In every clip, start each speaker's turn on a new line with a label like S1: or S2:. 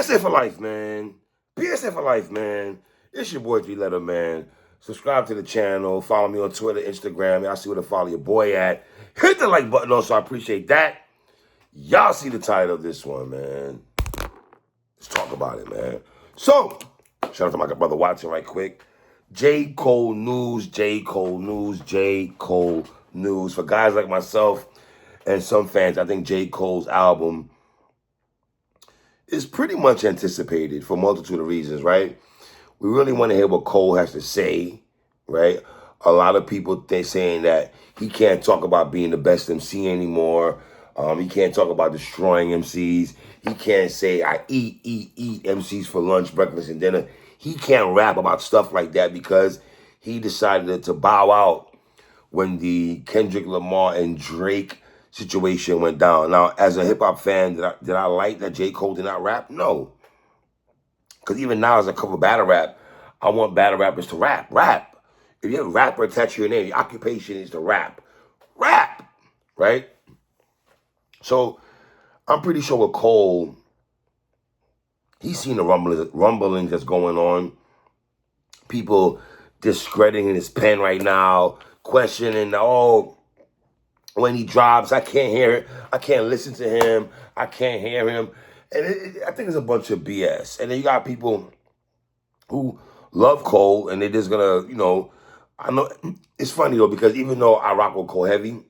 S1: PSA for life, man. PSA for life, man. It's your boy 3-Letter Man. Subscribe to the channel. Follow me on Twitter, Instagram. Y'all see where to follow your boy at. Hit the like button also. I appreciate that. Y'all see the title of this one, man. Let's talk about it, man. So, shout out to my brother watching right quick. J. Cole news, J. Cole news, J. Cole news. For guys like myself and some fans, I think J. Cole's album is pretty much anticipated for a multitude of reasons, right? We really want to hear what Cole has to say, right? A lot of people saying that he can't talk about being the best MC anymore. He can't talk about destroying MCs. He can't say, I eat MCs for lunch, breakfast, and dinner. He can't rap about stuff like that because he decided to bow out when the Kendrick Lamar and Drake situation went down. Now, as a hip-hop fan, did I like that J. Cole did not rap? No. Because even now, as I cover battle rap, I want battle rappers to rap. Rap. If you have a rapper attached to your name, your occupation is to rap. Rap. Right? So, I'm pretty sure with Cole, he's seen the rumblings that's going on. People discrediting his pen right now, questioning, when he drops, I can't hear it. I can't listen to him. I can't hear him. And I think it's a bunch of BS. And then you got people who love Cole, and they're just going to, I know it's funny, though, because even though I rock with Cole heavy,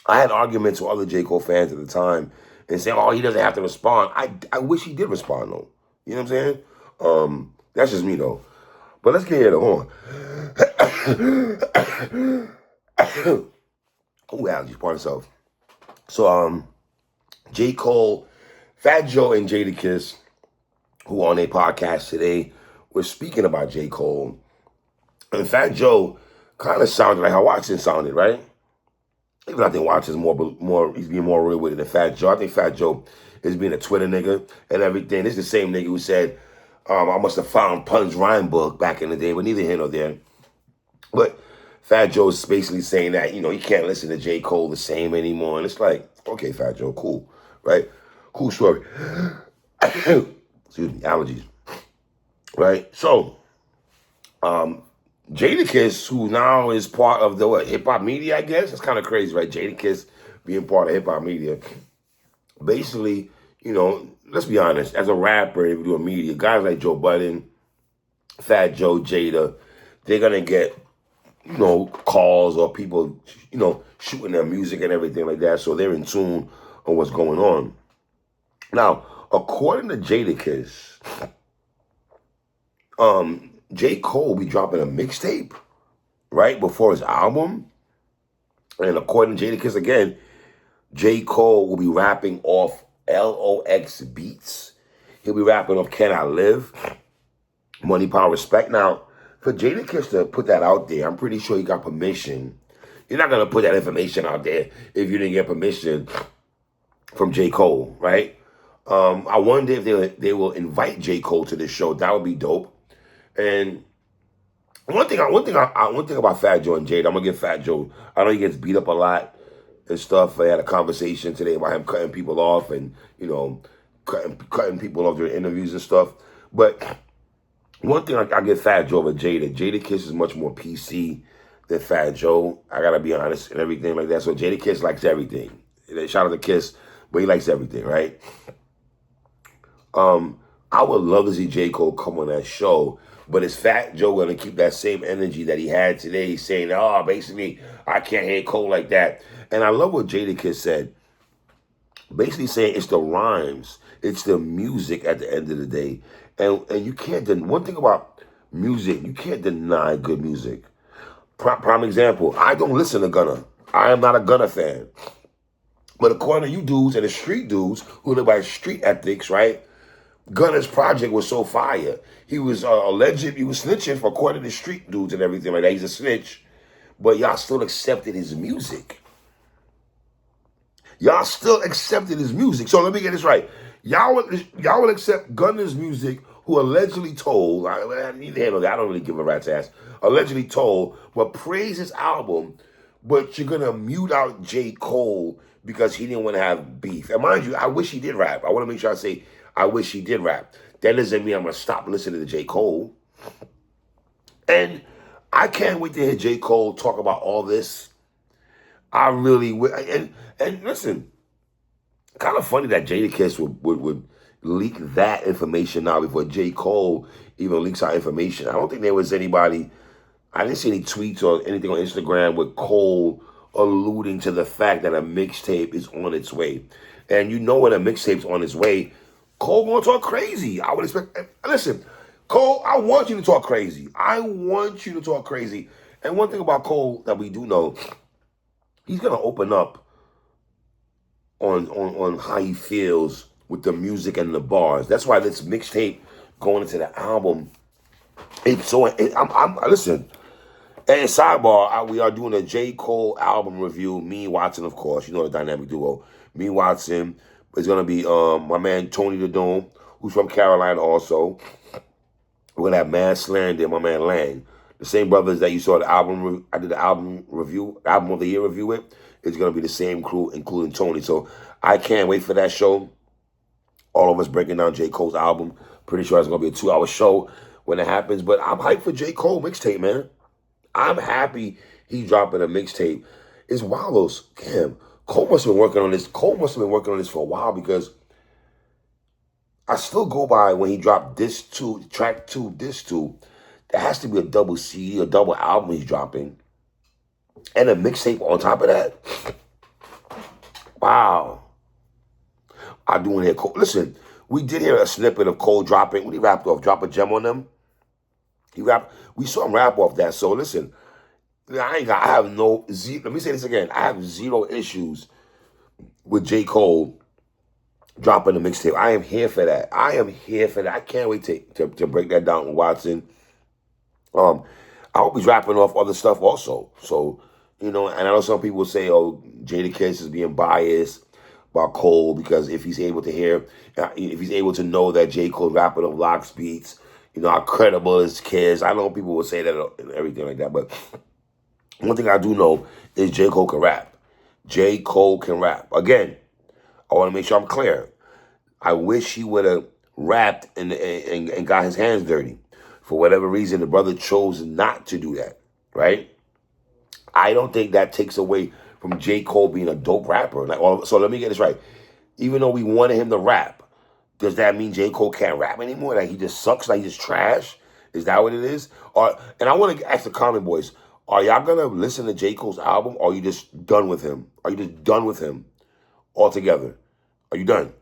S1: I had arguments with other J. Cole fans at the time and saying, he doesn't have to respond. I wish he did respond, though. You know what I'm saying? That's just me, though. But let's get here, though. Allergies, part of self. So, J. Cole, Fat Joe and Jadakiss, who on their podcast today, were speaking about J. Cole. And Fat Joe kind of sounded like how Watson sounded, right? Even I think Watson's he's being more real with it than Fat Joe. I think Fat Joe is being a Twitter nigga and everything. This is the same nigga who said, I must have found Pun's rhyme book back in the day, but neither here nor there. But Fat Joe's basically saying that, you can't listen to J. Cole the same anymore. And it's like, okay, Fat Joe, cool, right? Cool story. Excuse me, allergies. Right? So, Jadakiss, who now is part of the hip-hop media, I guess? It's kind of crazy, right? Jadakiss being part of hip-hop media. Basically, let's be honest, as a rapper, if you do a media, guys like Joe Budden, Fat Joe, Jada, they're going to get calls or people, shooting their music and everything like that. So they're in tune on what's going on. Now, according to Jadakiss, J. Cole will be dropping a mixtape right before his album. And according to Jadakiss, again, J. Cole will be rapping off LOX beats. He'll be rapping off Can I Live? Money, Power, Respect. Now, for Jadakiss to put that out there, I'm pretty sure he got permission. You're not going to put that information out there if you didn't get permission from J. Cole, right? I wonder if they will invite J. Cole to this show. That would be dope. And one thing about Fat Joe and Jada, I'm going to give Fat Joe, I know he gets beat up a lot and stuff. I had a conversation today about him cutting people off and, cutting people off during interviews and stuff. But one thing I give Fat Joe over Jada. Jadakiss is much more PC than Fat Joe. I got to be honest and everything like that. So Jadakiss likes everything. Shout out to Kiss, but he likes everything, right? I would love to see J. Cole come on that show, but is Fat Joe going to keep that same energy that he had today, saying, basically, I can't hear Cole like that? And I love what Jadakiss said. Basically saying it's the rhymes, it's the music at the end of the day. And you can't, one thing about music, you can't deny good music. Prime example, I don't listen to Gunna. I am not a Gunna fan. But according to you dudes and the street dudes who live by street ethics, right? Gunna's project was so fire. He was alleged, he was snitching for according to street dudes and everything like that. He's a snitch. But y'all still accepted his music. Y'all still accepted his music. So let me get this right. Y'all will accept Gunna's music, who allegedly told, I need to handle that. I don't really give a rat's ass. Allegedly told, but praise his album, but you're going to mute out J. Cole because he didn't want to have beef. And mind you, I wish he did rap. I want to make sure I say, I wish he did rap. That doesn't mean I'm going to stop listening to J. Cole. And I can't wait to hear J. Cole talk about all this. I really would. And listen, kind of funny that Jadakiss would leak that information now before J. Cole even leaks out information. I don't think there was anybody, I didn't see any tweets or anything on Instagram with Cole alluding to the fact that a mixtape is on its way. And you know when a mixtape's on its way, Cole gonna talk crazy. I would expect, listen, Cole, I want you to talk crazy. I want you to talk crazy. And one thing about Cole that we do know, he's gonna open up on how he feels with the music and the bars. That's why this mixtape going into the album, it's so, listen, and sidebar, we are doing a J. Cole album review. Me, Watson, of course. You know the dynamic duo. Me, Watson. It's going to be my man Tony the Dome, who's from Carolina also. We're going to have Mad Slander and my man Lang. The same brothers that you saw the album, I did the album of the year review with. It's going to be the same crew, including Tony. So I can't wait for that show. All of us breaking down J. Cole's album. Pretty sure it's going to be a 2-hour show when it happens. But I'm hyped for J. Cole mixtape, man. I'm happy he's dropping a mixtape. It's wild, those. Damn, Cole must have been working on this. Cole must have been working on this for a while because I still go by when he dropped this 2, track 2, this 2. There has to be a double CD, a double album he's dropping. And a mixtape on top of that. Wow. I doing here. Cole. Listen, we did hear a snippet of Cole dropping. When he rapped off, drop a gem on them. He rapped. We saw him rap off that. So listen, let me say this again. I have 0 issues with J. Cole dropping the mixtape. I am here for that. I am here for that. I can't wait to break that down with Watson. I hope he's rapping off other stuff also. So, you know, and I know some people say, oh, Jadakiss is being biased about Cole because if he's able to hear, if he's able to know that J. Cole rapping off Locks beats, you know, how credible is Kiss. I know people will say that and everything like that, but one thing I do know is J. Cole can rap. J. Cole can rap. Again, I want to make sure I'm clear. I wish he would have rapped and got his hands dirty. For whatever reason, the brother chose not to do that, right? I don't think that takes away from J. Cole being a dope rapper. So let me get this right. Even though we wanted him to rap, does that mean J. Cole can't rap anymore? Like he just sucks, like he's trash? Is that what it is? And I want to ask the comment boys, are y'all going to listen to J. Cole's album or are you just done with him? Are you just done with him altogether? Are you done?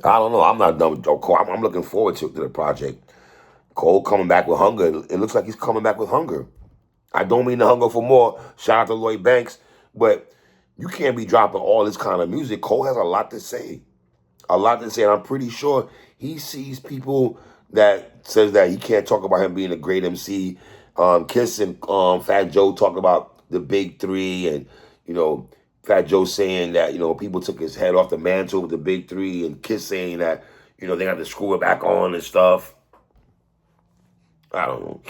S1: I don't know. I'm not done with Joe Cole. I'm looking forward to the project. Cole coming back with hunger. It looks like he's coming back with hunger. I don't mean the hunger for more. Shout out to Lloyd Banks. But you can't be dropping all this kind of music. Cole has a lot to say. A lot to say. And I'm pretty sure he sees people that says that he can't talk about him being a great MC. Kiss and Fat Joe talk about the big 3 and, you know, Fat Joe saying that, you know, people took his head off the mantle with the big 3 and Kiss saying that, you know, they got to screw it back on and stuff. I don't know.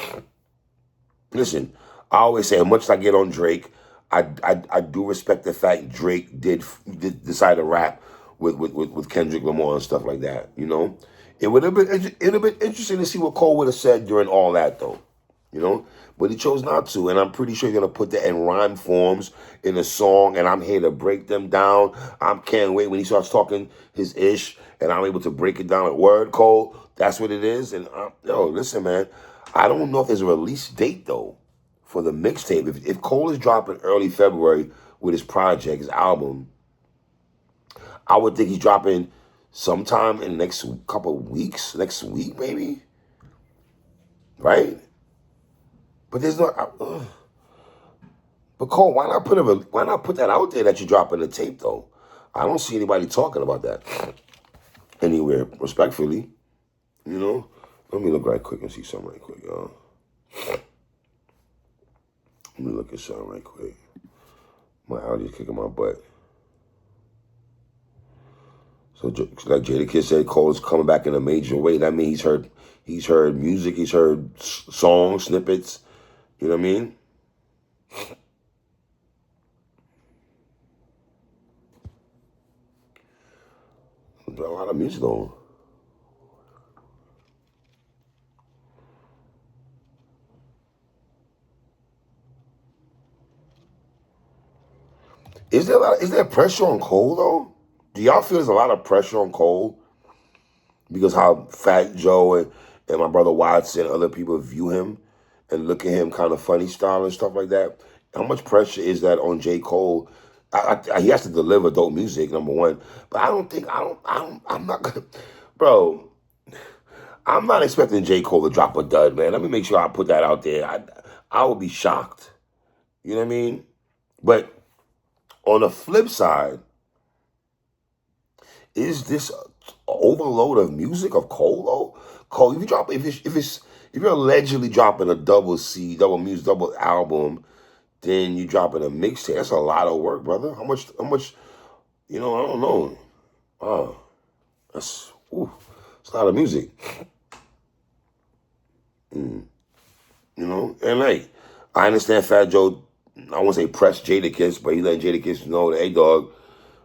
S1: Listen, I always say, as much as I get on Drake, I do respect the fact Drake did decide to rap with Kendrick Lamar and stuff like that, you know? It would have been interesting to see what Cole would have said during all that, though, you know? But he chose not to, and I'm pretty sure he's going to put that in rhyme forms in a song, and I'm here to break them down. I can't wait when he starts talking his ish, and I'm able to break it down at word, Cole. That's what it is. And, yo, listen, man, I don't know if there's a release date, though, for the mixtape. If Cole is dropping early February with his project, his album, I would think he's dropping sometime in the next couple of weeks, next week maybe, right? But there's no. But Cole, why not put that out there that you're dropping the tape though? I don't see anybody talking about that anywhere, respectfully. You know, let me look right quick and see something right quick, y'all. Let me look at something right quick. My audio's kicking my butt. So like Jadakiss said, Cole is coming back in a major way. That means he's heard music, he's heard songs, snippets. You know what I mean? A lot of music though. Is there pressure on Cole though? Do y'all feel there's a lot of pressure on Cole because how Fat Joe and my brother Watson and other people view him and look at him kind of funny style and stuff like that? How much pressure is that on J. Cole? He has to deliver dope music, number one. But I'm not gonna, bro. I'm not expecting J. Cole to drop a dud, man. Let me make sure I put that out there. I would be shocked. You know what I mean? But on the flip side, is this overload of music of Cole though? Cole, if you're allegedly dropping a double music, double album, then you dropping a mixtape. That's a lot of work, brother. How much, I don't know. Oh, it's a lot of music. And like, I understand Fat Joe, I won't say press Jadakiss, but he let Jadakiss know that, hey, dog,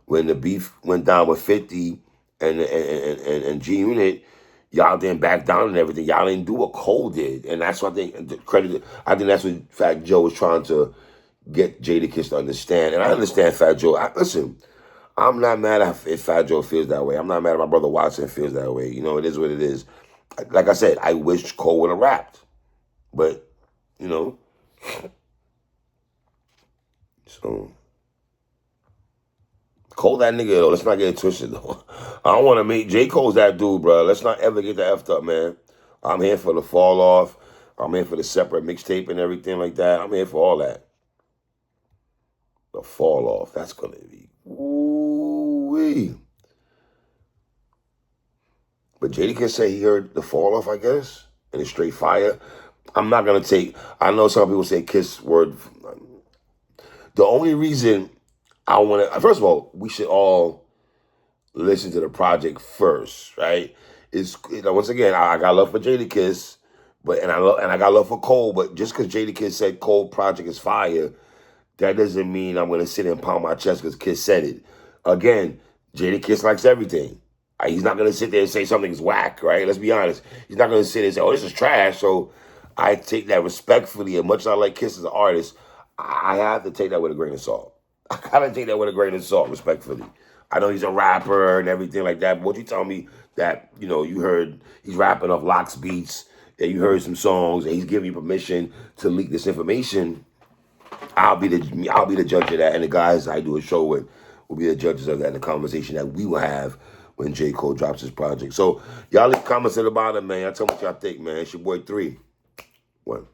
S1: when the beef went down with 50 and G Unit, y'all didn't back down and everything. Y'all didn't do what Cole did. And that's what I think, I think that's what Fat Joe was trying to get Jadakiss to understand. And I understand Fat Joe. Listen, I'm not mad if Fat Joe feels that way. I'm not mad if my brother Watson feels that way. It is what it is. Like I said, I wish Cole would have rapped. But, so Cole that nigga though. Let's not get it twisted though. I don't want to make J. Cole's that dude, bro. Let's not ever get that effed up, man. I'm here for the fall off. I'm here for the separate mixtape and everything like that. I'm here for all that. The fall off. That's gonna be ooh-wee. But Jadakiss say he heard the fall off, I guess, and it's straight fire. I'm not gonna take. I know some people say Kiss word. The only reason I want to, first of all, we should all listen to the project first, right? Once again, I got love for Jadakiss, and I got love for Cole, but just because Jadakiss said Cole project is fire, that doesn't mean I'm gonna sit and pound my chest because Kiss said it. Again, Jadakiss likes everything. He's not gonna sit there and say something's whack, right? Let's be honest. He's not gonna sit there and say, "Oh, this is trash." So I take that respectfully. As much as I like Kiss as an artist, I have to take that with a grain of salt. I gotta take that with a grain of salt, respectfully. I know he's a rapper and everything like that, but what you tell me that, you heard he's rapping off Locks beats, and you heard some songs, and he's giving you permission to leak this information, I'll be the judge of that, and the guys I do a show with will be the judges of that in the conversation that we will have when J. Cole drops his project. So y'all leave comments at the bottom, man. Y'all tell me what y'all think, man. It's your boy 3. 1.